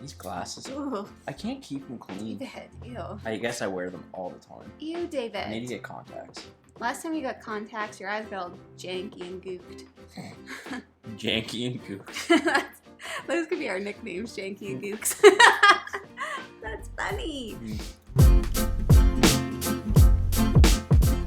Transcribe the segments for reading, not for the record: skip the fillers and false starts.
These glasses. Ooh. I can't keep them clean. David, ew. I guess I wear them all the time. Ew, David. I need to get contacts. Last time you got contacts, your eyes got all janky and gooked. Janky and gooked. Those could be our nicknames, Janky and Gooks. That's funny.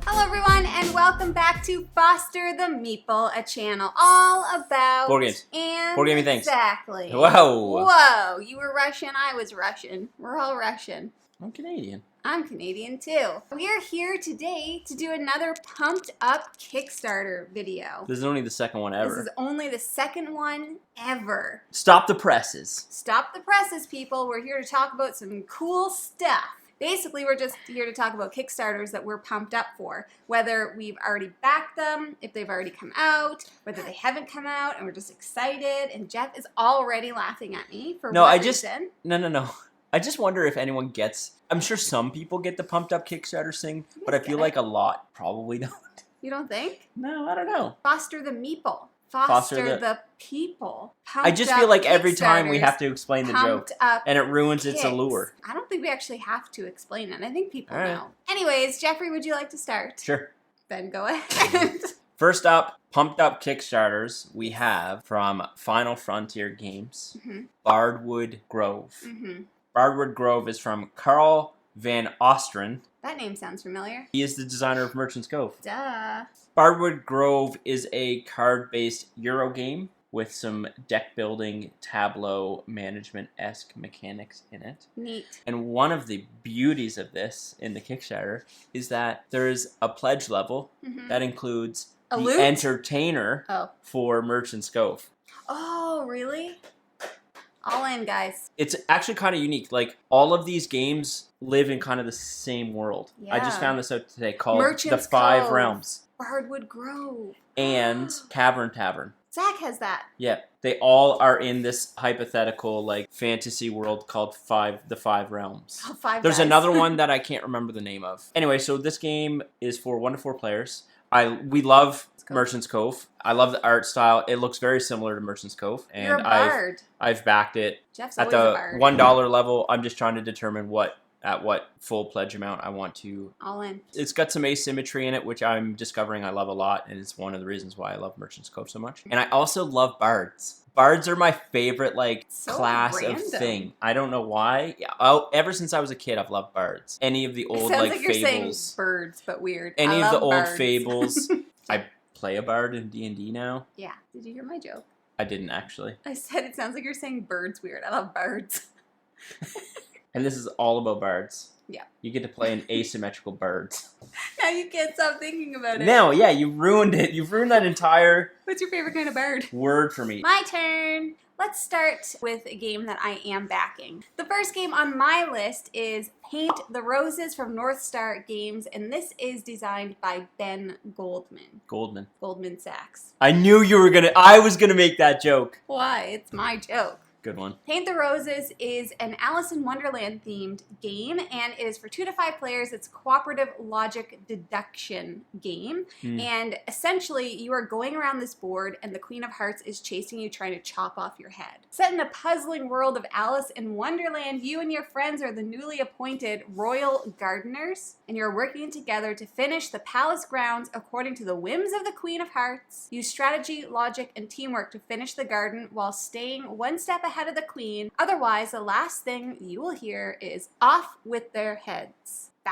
Hello everyone, and welcome back to Foster the Meeple, a channel all about board games. And board gaming things. Exactly. Whoa. Whoa. You were Russian, I was Russian. We're all Russian. I'm Canadian. I'm Canadian too. We are here today to do another pumped up Kickstarter video. This is only the second one ever. This is only the second one ever. Stop the presses. Stop the presses, people. We're here to talk about some cool stuff. Basically, we're just here to talk about Kickstarters that we're pumped up for. Whether we've already backed them, if they've already come out, whether they haven't come out, and we're just excited. And Jeff is already laughing at me for what reason? No. I just wonder if anyone gets... I'm sure some people get the pumped up Kickstarter thing, but I feel like a lot probably don't. You don't think? No, I don't know. Foster the Meeple. Foster the people. I just feel like every time we have to explain the joke, and it ruins its allure. I don't think we actually have to explain it. I think people know. Anyways, Jeffrey, would you like to start? Sure. Then go ahead. First up, pumped up Kickstarters we have from Final Frontier Games, Bardwood Grove. Bardwood Grove is from Carl Van Osteren. That name sounds familiar. He is the designer of Merchant's Cove. Duh. Bardwood Grove is a card-based Euro game with some deck-building, tableau management-esque mechanics in it. Neat. And one of the beauties of this in the Kickstarter is that there is a pledge level that includes the entertainer for Merchant's Cove. Oh, really? All in, guys. It's actually kind of unique. Like, all of these games live in kind of the same world. Yeah. I just found this out today, called Merchant's The Five Cove. Realms. Bardwood Grove. And Cavern Tavern. Zach has that. Yeah. They all are in this hypothetical, like, fantasy world called The Five Realms. Oh, five There's guys. another one that I can't remember the name of. Anyway, so this game is for 1 to 4 players. We love Merchant's Cove. I love the art style. It looks very similar to Merchant's Cove. And You're a bard. I've backed it. Jeff's at always the a bard. $1 level. I'm just trying to determine at what full pledge amount I want to. All in. It's got some asymmetry in it, which I'm discovering I love a lot, and it's one of the reasons why I love Merchant's Cove so much. And I also love bards. Bards are my favorite, like, class of thing. I don't know why. Ever since I was a kid, I've loved bards. Any of the old, like you're fables. Saying birds, but weird. Any of the old fables. I play a bard in D&D now. Yeah. Did you hear my joke? I didn't, actually. I said it sounds like you're saying birds weird. I love birds. And this is all about bards. Yeah. You get to play an asymmetrical birds. Now you can't stop thinking about it. No, yeah, you ruined it. You've ruined that entire... What's your favorite kind of bird? Word for me. My turn. Let's start with a game that I am backing. The first game on my list is Paint the Roses from North Star Games, and this is designed by Ben Goldman. Goldman Sachs. I knew you were gonna... I was gonna make that joke. Why? It's my joke. Good one. Paint the Roses is an Alice in Wonderland themed game, and it is for 2 to 5 players. It's a cooperative logic deduction game, and essentially you are going around this board and the Queen of Hearts is chasing you, trying to chop off your head. Set in a puzzling world of Alice in Wonderland, you and your friends are the newly appointed royal gardeners, and you're working together to finish the palace grounds according to the whims of the Queen of Hearts. Use strategy, logic, and teamwork to finish the garden while staying one step ahead of the Queen. Otherwise, the last thing you will hear is off with their heads. Bah.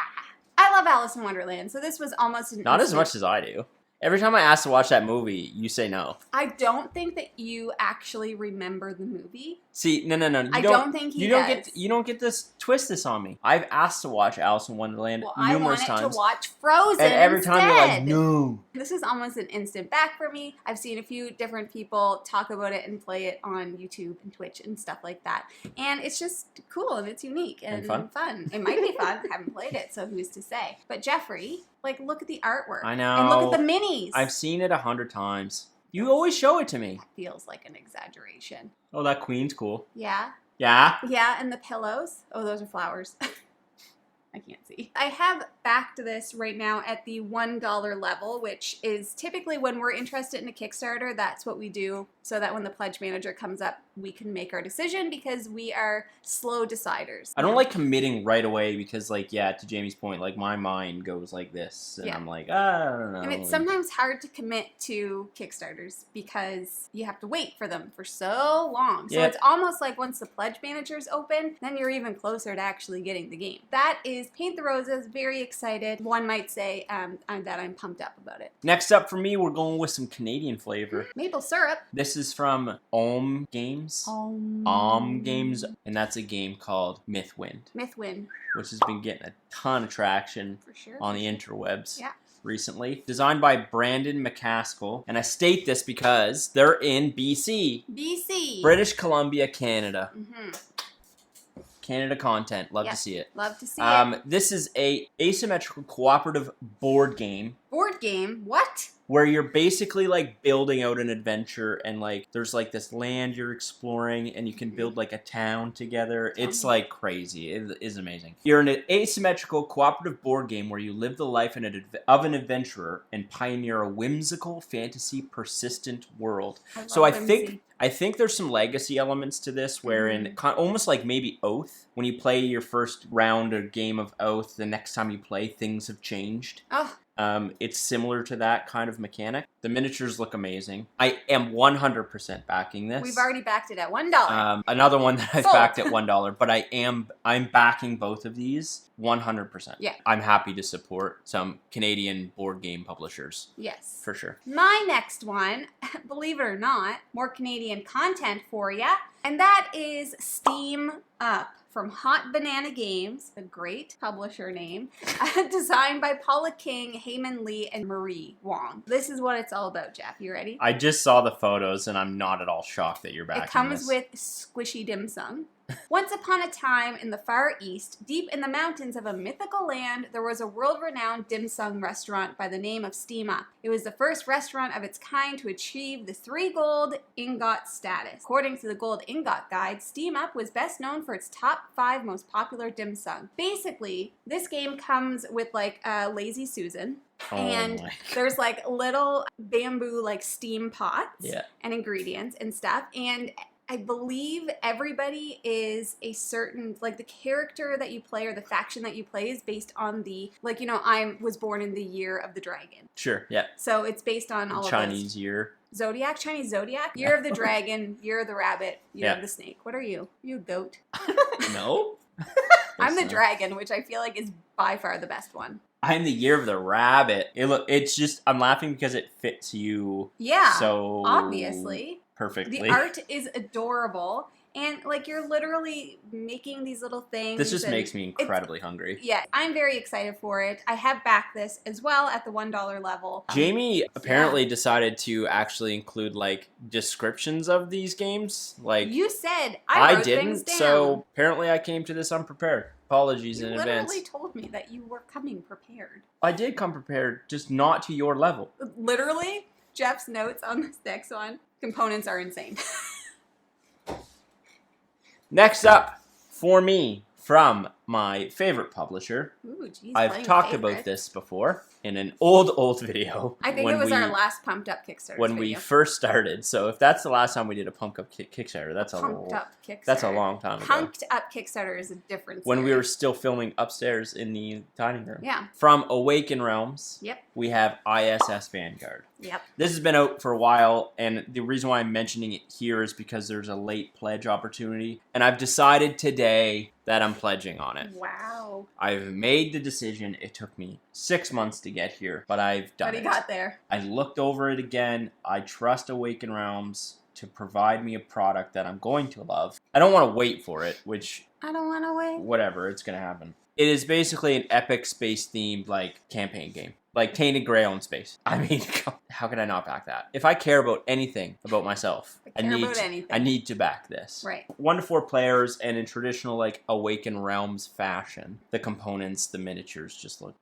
I love Alice in Wonderland, so this was almost an Not as much as I do. Every time I ask to watch that movie, you say no. I don't think that you actually remember the movie. See, no. I don't think he does. You don't get this. Twist this on me. I've asked to watch Alice in Wonderland numerous times. I wanted to watch Frozen and every time instead. you're like, no. This is almost an instant back for me. I've seen a few different people talk about it and play it on YouTube and Twitch and stuff like that. And it's just cool and it's unique and fun. It might be fun. I haven't played it, so who's to say? But Jeffrey, like, look at the artwork. I know. And look at the minis. I've seen it 100 times. You always show it to me. That feels like an exaggeration. Oh, that queen's cool. Yeah? Yeah? Yeah, and the pillows. Oh, those are flowers. I can't see. I have backed this right now at the $1 level, which is typically when we're interested in a Kickstarter, that's what we do, so that when the pledge manager comes up, we can make our decision because we are slow deciders. I don't like committing right away because, like, yeah, to Jamie's point, like, my mind goes like this. And I'm like, I don't know. And it's sometimes hard to commit to Kickstarters because you have to wait for them for so long. So it's almost like once the pledge manager's open, then you're even closer to actually getting the game. That is Paint the Roses. Very excited. One might say that I'm pumped up about it. Next up for me, we're going with some Canadian flavor. Maple syrup. This is from Om Games. Om Games. And that's a game called Mythwind. Mythwind. Which has been getting a ton of traction on the interwebs. Yeah. Recently. Designed by Brandon McCaskill. And I state this because they're in BC. BC. British Columbia, Canada. Mm-hmm. Canada content. Love to see it. Love to see it. This is a asymmetrical cooperative board game. Board game? What? Where you're basically like building out an adventure and like there's like this land you're exploring and you can build like a town together. It's like crazy. It is amazing. You're in an asymmetrical cooperative board game where you live the life of an adventurer and pioneer a whimsical fantasy persistent world. So I think there's some legacy elements to this wherein almost like maybe Oath. When you play your first round or game of Oath, the next time you play, things have changed. Oh. It's similar to that kind of mechanic. The miniatures look amazing. I am 100% backing this. We've already backed it at $1. Another one that I've backed at $1, but I'm backing both of these 100%. Yeah. I'm happy to support some Canadian board game publishers. Yes. For sure. My next one, believe it or not, more Canadian content for ya, and that is Steam Up. From Hot Banana Games, a great publisher name, designed by Paula King, Heyman Lee, and Marie Wong. This is what it's all about, Jeff. You ready? I just saw the photos, and I'm not at all shocked that you're backing this. It comes with squishy dim sum. Once upon a time in the Far East, deep in the mountains of a mythical land, there was a world-renowned dim sum restaurant by the name of Steam Up. It was the first restaurant of its kind to achieve the 3 gold ingot status. According to the Gold Ingot Guide, Steam Up was best known for its top 5 most popular dim sum. Basically, this game comes with like Lazy Susan. And there's like little bamboo like steam pots and ingredients and stuff. And I believe everybody is a certain, like the character that you play or the faction that you play is based on the, like, you know, I was born in the year of the dragon. Sure, yeah. So it's based on all Chinese of year. Zodiac, Chinese Zodiac, year of the dragon, year of the rabbit, year of the snake. What are you? You a goat? No. I'm the dragon, which I feel like is by far the best one. I'm the year of the rabbit. It's just, I'm laughing because it fits you. Yeah. So obviously. Perfectly. The art is adorable. And, like, you're literally making these little things. This just makes me incredibly hungry. Yeah, I'm very excited for it. I have backed this as well at the $1 level. Jamie apparently decided to actually include, like, descriptions of these games. Like, you said I wrote things down. So apparently I came to this unprepared. Apologies in advance. You literally told me that you were coming prepared. I did come prepared, just not to your level. Literally, Jeff's notes on this next one. Components are insane. Next up, for me, from my favorite publisher. Ooh, geez, I've talked about this before in an old video. I think it was our last Pumped Up Kickstarter when we first started. So if that's the last time we did a Pumped Up Kickstarter, that's a long time ago. Pumped Up Kickstarter is a different when we were still filming upstairs in the dining room. Yeah. From Awaken Realms, we have ISS Vanguard. Yep. This has been out for a while, and the reason why I'm mentioning it here is because there's a late pledge opportunity, and I've decided today that I'm pledging on it. Wow. I've made the decision. It took me 6 months to get here, but I've done it. But he got there. I looked over it again. I trust Awaken Realms to provide me a product that I'm going to love. I don't want to wait for it, which... I don't want to wait. Whatever, it's going to happen. It is basically an epic space-themed, like, campaign game. Like Tainted Grail in space. I mean, how can I not back that? If I care about anything about myself, I need to back this. Right. 1 to 4 players, and in traditional, like, Awaken Realms fashion, the components, the miniatures just look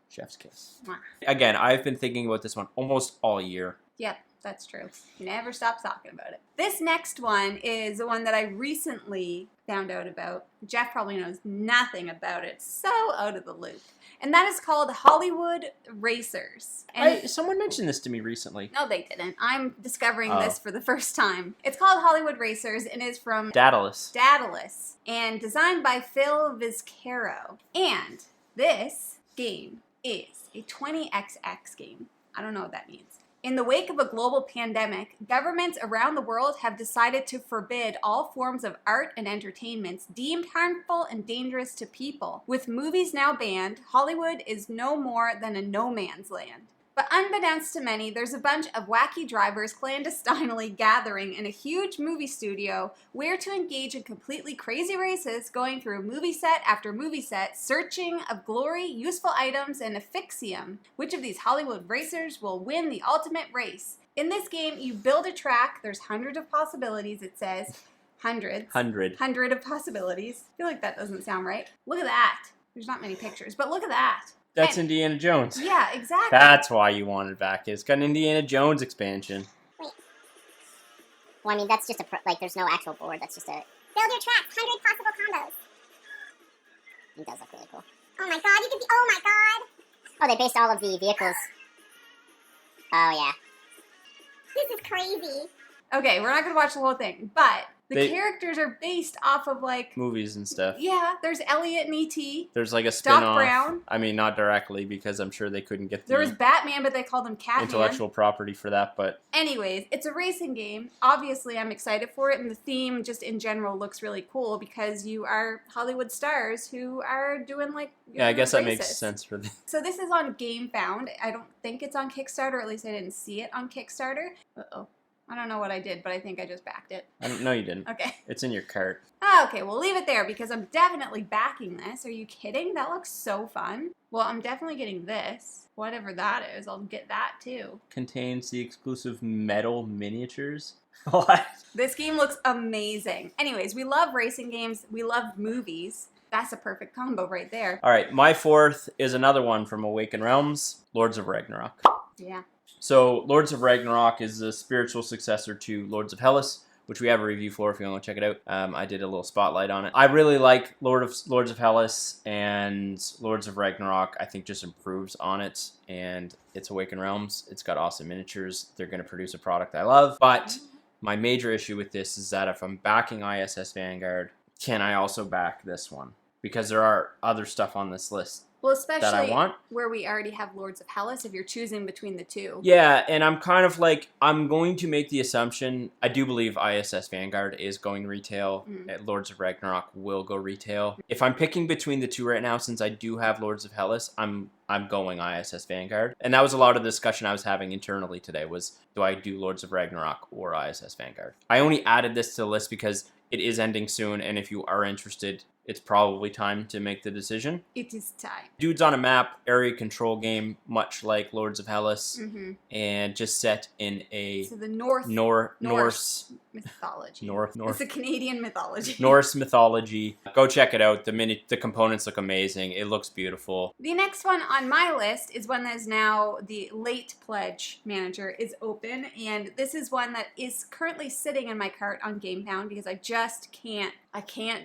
chef's kiss. Again, I've been thinking about this one almost all year. Yep. That's true. Never stop talking about it. This next one is the one that I recently found out about. Jeff probably knows nothing about it. So out of the loop. And that is called Hollywood Racers. And someone mentioned this to me recently. No, they didn't. I'm discovering this for the first time. It's called Hollywood Racers and is from Daedalus and designed by Phil Vizcaro. And this game is a 20XX game. I don't know what that means. In the wake of a global pandemic, governments around the world have decided to forbid all forms of art and entertainments deemed harmful and dangerous to people. With movies now banned, Hollywood is no more than a no man's land. But unbeknownst to many, there's a bunch of wacky drivers clandestinely gathering in a huge movie studio where to engage in completely crazy races, going through movie set after movie set, searching of glory, useful items, and asphyxium. Which of these Hollywood racers will win the ultimate race? In this game, you build a track. There's hundreds of possibilities, it says. Hundred of possibilities. I feel like that doesn't sound right. Look at that. There's not many pictures, but look at that. That's Indiana Jones. Yeah, exactly. That's why you want it back. It's got an Indiana Jones expansion. Wait. Well, I mean, that's just there's no actual board. That's just a... Build your track. 100 possible combos. It does look really cool. Oh my god, you could be... Oh my god! Oh, they based all of the vehicles. Oh, yeah. This is crazy. Okay, we're not going to watch the whole thing, but... The characters are based off of, movies and stuff. Yeah, there's Elliot and E.T. There's, a spin-off. Doc Brown. I mean, not directly, because I'm sure they couldn't get There was Batman, but they called him Catman. Intellectual property for that, but... Anyways, it's a racing game. Obviously, I'm excited for it, and the theme, just in general, looks really cool, because you are Hollywood stars who are doing, Yeah, I guess that races. makes sense for them. So this is on GameFound. I don't think it's on Kickstarter, or at least I didn't see it on Kickstarter. Uh-oh. I don't know what I did, but I think I just backed it. No, you didn't. Okay. It's in your cart. Okay, we'll leave it there because I'm definitely backing this. Are you kidding? That looks so fun. Well, I'm definitely getting this. Whatever that is, I'll get that too. Contains the exclusive metal miniatures. What? This game looks amazing. Anyways, we love racing games. We love movies. That's a perfect combo right there. All right, my fourth is another one from Awakened Realms, Lords of Ragnarok. Yeah. So, Lords of Ragnarok is the spiritual successor to Lords of Hellas, which we have a review for if you want to check it out. I did a little spotlight on it. I really like Lords of Hellas, and Lords of Ragnarok I think just improves on it, and it's Awakened Realms. It's got awesome miniatures. They're going to produce a product I love, but my major issue with this is that if I'm backing ISS Vanguard, can I also back this one? Because there are other stuff on this list. Well, especially that I want. Where we already have Lords of Hellas, if you're choosing between the two. Yeah, and I'm kind of I'm going to make the assumption, I do believe ISS Vanguard is going retail, Lords of Ragnarok will go retail. If I'm picking between the two right now, since I do have Lords of Hellas, I'm going ISS Vanguard. And that was a lot of the discussion I was having internally today was, do I do Lords of Ragnarok or ISS Vanguard? I only added this to the list because it is ending soon, and if you are interested, it's probably time to make the decision. It is time. Dudes on a map, area control game, much like Lords of Hellas, and just set in a Norse mythology. North. It's a Canadian mythology. Norse mythology. Go check it out. The components look amazing. It looks beautiful. The next one on my list is one that is now the late pledge manager is open, and this is one that is currently sitting in my cart on GameFound because I just can't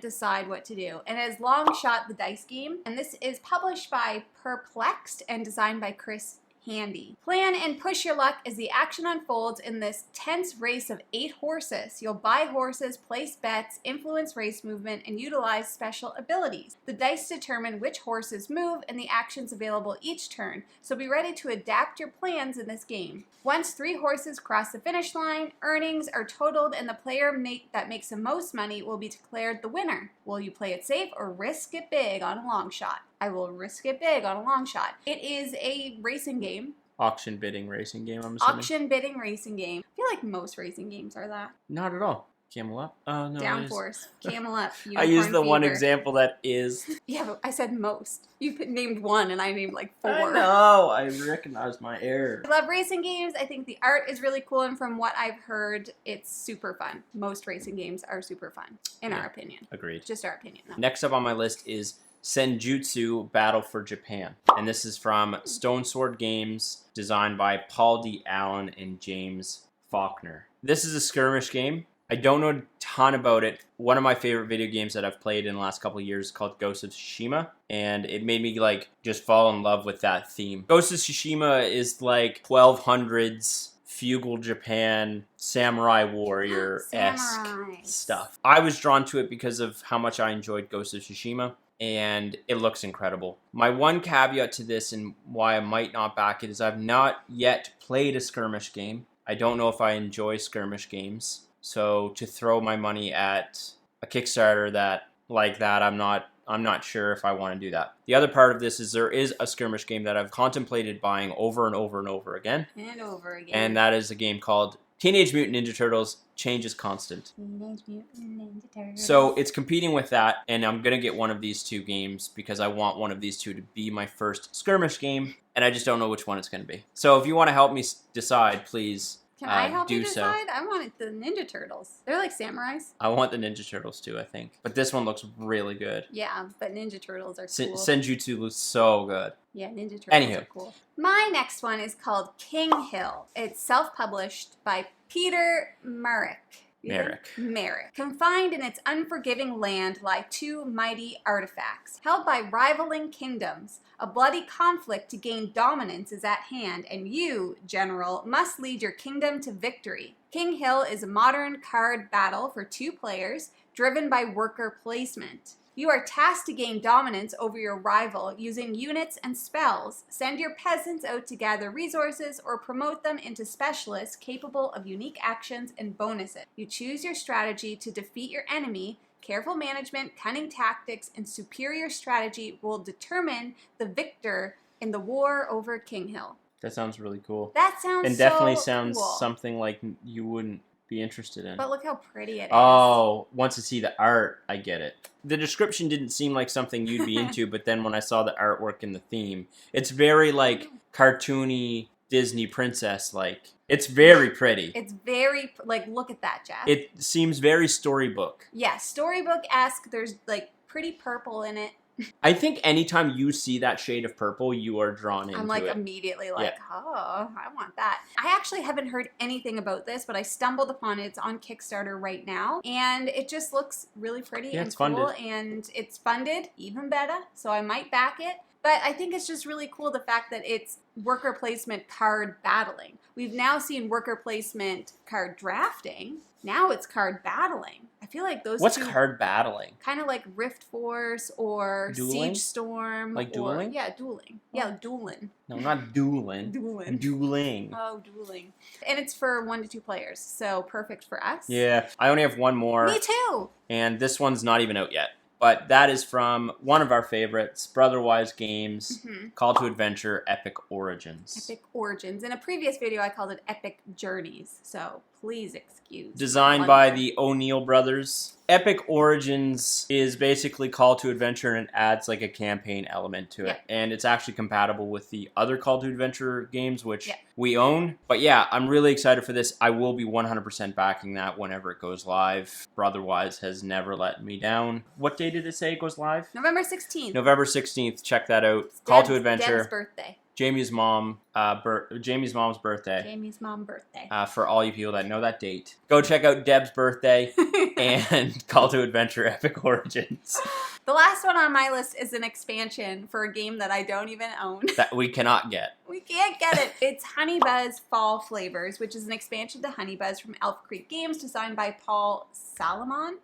decide what to do. And it is Long Shot the Dice Game, and this is published by Perplexed and designed by Chris Handy. Plan and push your luck as the action unfolds in this tense race of 8 horses. You'll buy horses, place bets, influence race movement, and utilize special abilities. The dice determine which horses move and the actions available each turn, so be ready to adapt your plans in this game. Once 3 horses cross the finish line, earnings are totaled and the player that makes the most money will be declared the winner. Will you play it safe or risk it big on a long shot? I will risk it big on a long shot. It is a racing game. Auction bidding racing game, I'm assuming. Auction bidding racing game. I feel like most racing games are that. Not at all. Camel Up? Oh, no. Downforce. Camel Up. I used the one example that is. Yeah, but I said most. You named one and I named 4. I know. I recognize my error. I love racing games. I think the art is really cool, and from what I've heard, it's super fun. Most racing games are super fun, in our opinion. Agreed. Just our opinion, though. Next up on my list is Senjutsu Battle for Japan. And this is from Stone Sword Games, designed by Paul D. Allen and James Faulkner. This is a skirmish game. I don't know a ton about it. One of my favorite video games that I've played in the last couple of years is called Ghost of Tsushima, and it made me like just fall in love with that theme. Ghost of Tsushima is like 1200s feudal Japan, samurai warrior-esque stuff. I was drawn to it because of how much I enjoyed Ghost of Tsushima, and it looks incredible. My one caveat to this and why I might not back it is I've not yet played a skirmish game. I don't know if I enjoy skirmish games. So to throw my money at a Kickstarter I'm not sure if I want to do that. The other part of this is there is a skirmish game that I've contemplated buying over and over and over again. And over again. And that is a game called Teenage Mutant Ninja Turtles Change is Constant. Teenage Mutant Ninja Turtles. So it's competing with that, and I'm going to get one of these two games because I want one of these two to be my first skirmish game, and I just don't know which one it's going to be. So if you want to help me decide, please Can I help you so. decide? I wanted the Ninja Turtles. They're like samurais. I want the Ninja Turtles too, I think. But this one looks really good. Yeah, but Ninja Turtles are cool. Senjutsu looks so good. Yeah, Ninja Turtles are cool. My next one is called Kinghill. It's self-published by Peter Merrick. Merrick. Confined in its unforgiving land lie two mighty artifacts. Held by rivaling kingdoms, a bloody conflict to gain dominance is at hand, and you, General, must lead your kingdom to victory. Kinghill is a modern card battle for 2 players, driven by worker placement. You are tasked to gain dominance over your rival using units and spells. Send your peasants out to gather resources or promote them into specialists capable of unique actions and bonuses. You choose your strategy to defeat your enemy. Careful management, cunning tactics, and superior strategy will determine the victor in the war over Kinghill. That sounds really cool. That sounds and definitely so sounds cool. Something like you wouldn't be interested in. But look how pretty it is. Oh, once you see the art, I get it. The description didn't seem like something you'd be into, but then when I saw the artwork and the theme, it's very like cartoony Disney princess like. It's very pretty. It's very, like, look at that, Jeff. It seems very storybook. Yeah, storybook-esque. There's, like, pretty purple in it. I think anytime you see that shade of purple, you are drawn into it. I'm like immediately like, oh, I want that. I actually haven't heard anything about this, but I stumbled upon it. It's on Kickstarter right now, and it just looks really pretty and cool. Funded. And it's funded, even better, so I might back it. But I think it's just really cool the fact that it's worker placement card battling. We've now seen worker placement card drafting. Now it's card battling. I feel like those What's card battling? Kind of like Rift Force or Dueling? Siege Storm. Like dueling? Yeah, dueling. Yeah, dueling. No, not dueling. Dueling. Oh, dueling. And it's for 1 to 2 players, so perfect for us. Yeah, I only have one more. Me too. And this one's not even out yet. But that is from one of our favorites, Brotherwise Games, Call to Adventure, Epic Origins. Epic Origins. In a previous video, I called it Epic Journeys, so please excuse. Designed by the O'Neill brothers. Epic Origins is basically Call to Adventure and it adds like a campaign element to it. Yeah. And it's actually compatible with the other Call to Adventure games, which we own. But yeah, I'm really excited for this. I will be 100% backing that whenever it goes live. Brotherwise has never let me down. What day did it say it goes live? November 16th. November 16th. Check that out. Call to Adventure. Deb's birthday. Jamie's mom's birthday. Jamie's mom's birthday. For all you people that know that date, go check out Deb's birthday and Call to Adventure Epic Origins. The last one on my list is an expansion for a game that I don't even own. That we cannot get. We can't get it. It's Honey Buzz Fall Flavors, which is an expansion to Honey Buzz from Elf Creek Games, designed by Paul Salomon.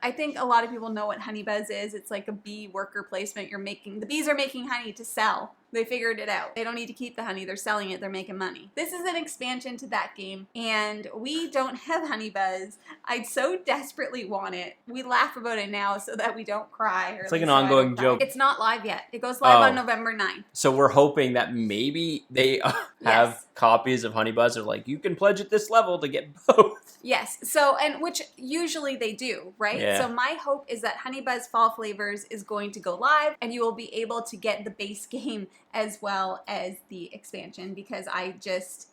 I think a lot of people know what Honey Buzz is. It's like a bee worker placement. The bees are making honey to sell. They figured it out. They don't need to keep the honey. They're selling it. They're making money. This is an expansion to that game, and we don't have Honey Buzz. I so desperately want it. We laugh about it now so that we don't cry. It's like an ongoing joke. It's not live yet. It goes live on November 9th. So we're hoping that maybe they have copies of Honey Buzz. Or like, you can pledge at this level to get both. Yes. So, and which usually they do, right? Yeah. So my hope is that Honey Buzz Fall Flavors is going to go live, and you will be able to get the base game as well as the expansion, because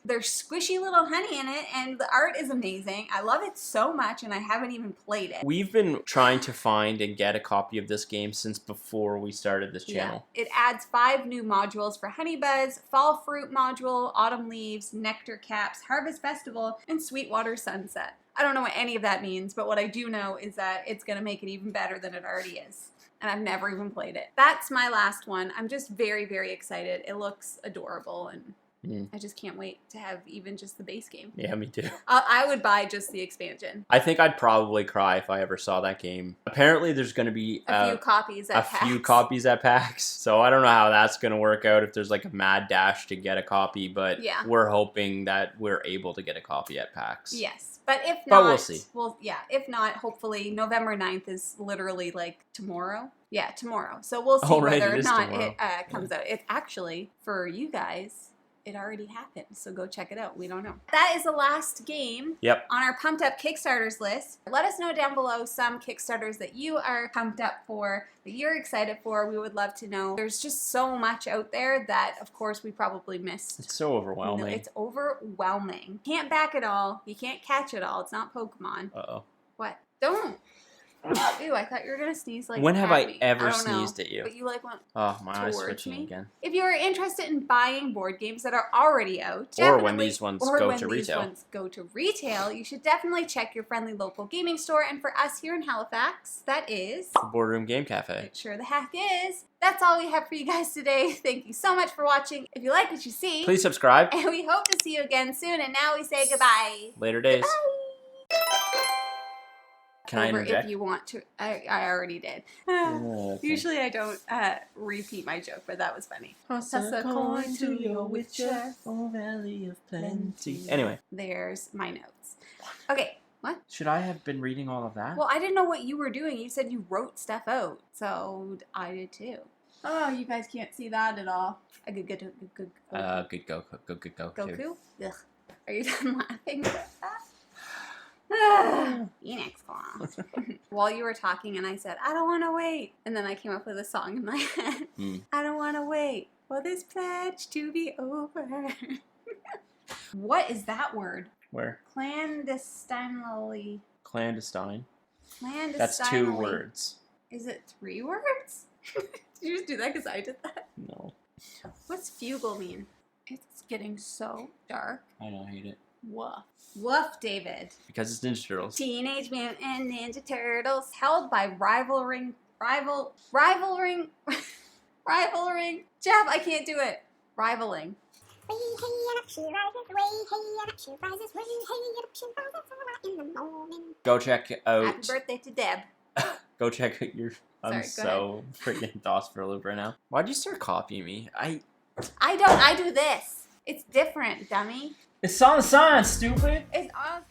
there's squishy little honey in it, and the art is amazing. I love it so much, and I haven't even played it. We've been trying to find and get a copy of this game since before we started this channel. Yeah. It adds 5 new modules for Honey Buzz, Fall Fruit module, Autumn Leaves, Nectar Caps, Harvest Festival, and Sweetwater Sunset. I don't know what any of that means, but what I do know is that it's going to make it even better than it already is. And I've never even played it. That's my last one. I'm just very, very excited. It looks adorable, and I just can't wait to have even just the base game. Yeah, me too. I would buy just the expansion. I think I'd probably cry if I ever saw that game. Apparently, there's going to be a few copies at PAX. A few copies at PAX. So I don't know how that's going to work out, if there's like a mad dash to get a copy, but we're hoping that we're able to get a copy at PAX. Yes. But if not, we'll see. Well, yeah, if not, hopefully November 9th is literally like tomorrow. Yeah, tomorrow. So we'll see whether or not it comes out. It's actually, for you guys, it already happened, so go check it out. We don't know. That is the last game on our Pumped Up Kickstarters list. Let us know down below some Kickstarters that you are pumped up for, that you're excited for. We would love to know. There's just so much out there that, of course, we probably missed. It's so overwhelming. It's overwhelming. Can't back it all. You can't catch it all. It's not Pokemon. Uh-oh. What? Don't. Ew, I thought you were going to sneeze like When have I me. ever sneezed at you? But you like went Oh, my eyes towards switching me. again. If you are interested in buying board games that are already out, or when these ones go to retail, you should definitely check your friendly local gaming store. And for us here in Halifax, that is the Boardroom Game Cafe. It sure the heck is. That's all we have for you guys today. Thank you so much for watching. If you like what you see, please subscribe. And we hope to see you again soon. And now we say goodbye. Later days. Goodbye. Can I interject? If you want to. I already did. Okay. Usually I don't repeat my joke, but that was funny. Toss a coin to your witcher, oh valley of plenty. Anyway. There's my notes. Okay, what? Should I have been reading all of that? Well, I didn't know what you were doing. You said you wrote stuff out, so I did too. Oh, you guys can't see that at all. A good go. Good go. Goku? Ugh. Are you done laughing at that? Phoenix claws. While you were talking and I said, I don't want to wait. And then I came up with a song in my head. I don't want to wait for this pledge to be over. What is that word? Where? Clandestinely. Clandestine. Clandestinely. That's 2 words. Is it 3 words? Did you just do that because I did that? No. What's fugle mean? It's getting so dark. I know, I hate it. Woof. Woof, David. Because it's Ninja Turtles. Teenage Mutant Ninja Turtles, held by rivaling. Jeff, I can't do it. Rivaling. Go check out. Happy birthday to Deb. Go check out your. I'm so freaking lost for a loop right now. Why'd you start copying me? I don't. I do this. It's different, dummy. It's on the sign, stupid. It's on.